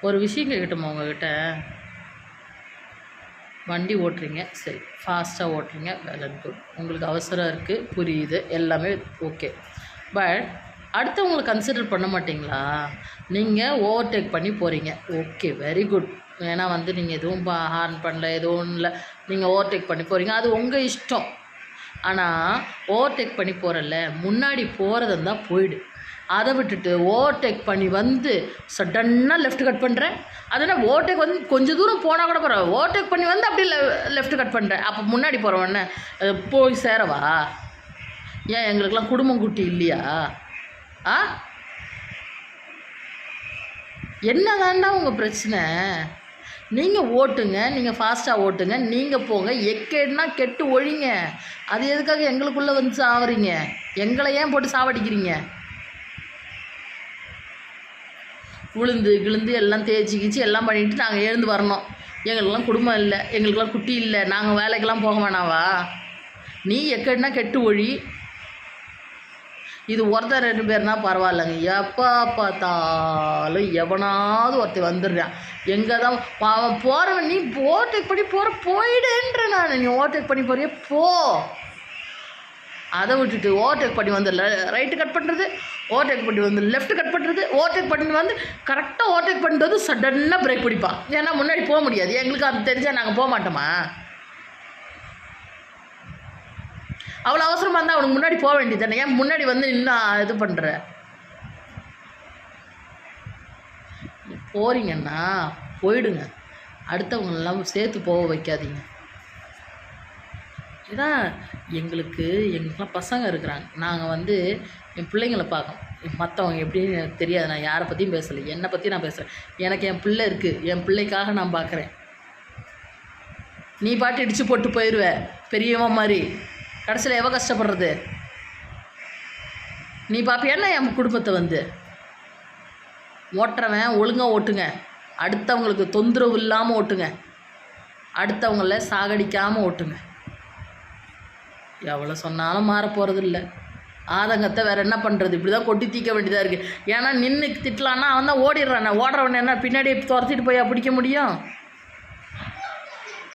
ஒரு விஷயம் கேட்கட்டுமா உங்ககிட்ட? வண்டி ஓட்டுறீங்க, சரி, ஃபாஸ்ட்டாக ஓட்டுறீங்க, வெல் அண்ட் குட். உங்களுக்கு அவசரம் இருக்குது, புரியுது, எல்லாமே ஓகே. பட் அடுத்தவங்களை கன்சிடர் பண்ண மாட்டிங்களா? நீங்கள் ஓவர்டேக் பண்ணி போகிறீங்க, ஓகே, வெரி குட். ஏன்னா நீங்கள் எதுவும் ஹார்ன் பண்ணல, எதுவும் இல்லை, நீங்கள் ஓவர்டேக் பண்ணி போகிறீங்க, அது உங்கள் இஷ்டம். ஆனால் ஓவர்டேக் பண்ணி போகிறல்ல, முன்னாடி போகிறதா இருந்தால் போயிடு. அதை விட்டுட்டு ஓவர்டேக் பண்ணி சடன்னாக லெஃப்ட் கட் பண்ணுறேன். அதனால் ஓவர்டேக் கொஞ்சம் தூரம் போனால் கூட பரவாயில்ல, ஓவர்டேக் பண்ணி அப்படியே லெஃப்ட் கட் பண்ணுறேன். அப்போ முன்னாடி போகிறவொன்னே போய் சேரவா? ஏன் எங்களுக்கெல்லாம் குடும்பம் குட்டி இல்லையா? என்ன தாண்டா உங்கள் பிரச்சனை? நீங்கள் ஓட்டுங்க, நீங்கள் ஃபாஸ்ட்டாக ஓட்டுங்க, நீங்கள் போங்க, எக்கேடுனா கெட்டு ஒழிங்க. அது எதுக்காக எங்களுக்குள்ளே சாவறீங்க? எங்களை ஏன் போட்டு சாவடிக்கிறீங்க? விழுந்து எல்லாம் தேய்ச்சி கீச்சு எல்லாம் பண்ணிவிட்டு நாங்கள் எழுந்து வரணும். எங்களுக்கெல்லாம் குடும்பம் இல்லை, எங்களுக்கெல்லாம் குட்டி இல்லை, நாங்கள் வேலைக்கெல்லாம் போக வேணாவா? நீ எக்கேடுனா கெட்டு ஒழி. இது ஒருத்தர் 2 பேர்னா பரவாயில்லைங்க. எப்போ பார்த்தாலும் எவனாவது ஒருத்தர் வந்துடுறான். எங்கே தான் அவன் போகிறவன், நீ ஓவர்டேக் பண்ணி போயிடுன்ற. நான் நீ ஓவர்டேக் பண்ணி போறிய போ. அதை விட்டுட்டு ஓவர்டேக் பண்ணி ரைட்டு கட் பண்ணுறது, ஓவர்டேக் பண்ணி லெஃப்ட் கட் பண்ணுறது, ஓவர்டேக் பண்ணி கரெக்டாக ஓவர்டேக் பண்ணிட்டு சடன்னாக பிரேக் பிடிப்பான். ஏன்னா முன்னாடி போக முடியாது. எங்களுக்கு அது தெரிஞ்சால் நாங்கள் போக மாட்டோமா? அவ்வளோ அவசரமாக இருந்தால் அவனுக்கு முன்னாடி போக வேண்டியது தானே? ஏன் முன்னாடி இன்னும் இது பண்ணுற? போகிறீங்கன்னா போயிடுங்க, அடுத்தவங்களெல்லாம் சேர்த்து போக வைக்காதீங்க. இதான் எங்களுக்கெல்லாம் பசங்க இருக்கிறாங்க. நாங்கள் என் பிள்ளைங்களை பார்க்கணும். மற்றவங்க எப்படின்னு எனக்கு தெரியாது. நான் யாரை பற்றியும் பேசலை, என்னை பற்றி நான் பேசுகிறேன். எனக்கு என் பிள்ளை இருக்குது, என் பிள்ளைக்காக நான் பார்க்குறேன். நீ பாட்டு இடித்து போட்டு போயிடுவ பெரியவன் மாதிரி. கடைசியில் எவ்வளோ கஷ்டப்படுறது? நீ பார்ப்பியான்னா என் குடும்பத்தை ஓட்டுறவன் ஒழுங்காக ஓட்டுங்க, அடுத்தவங்களுக்கு தொந்தரவு இல்லாமல் ஓட்டுங்க, அடுத்தவங்கள சாகடிக்காமல் ஓட்டுங்க. எவ்வளோ சொன்னாலும் மாற போகிறது இல்லை. ஆதங்கத்தை வேறு என்ன பண்ணுறது? இப்படி தான் கொட்டி தீக்க வேண்டியதாக இருக்குது. ஏன்னா நின்று திட்டலான்னா அவன் தான் ஓடிடுறான். ஓடுறவன் என்ன பின்னாடி துரத்திட்டு போய் பிடிக்க முடியும்?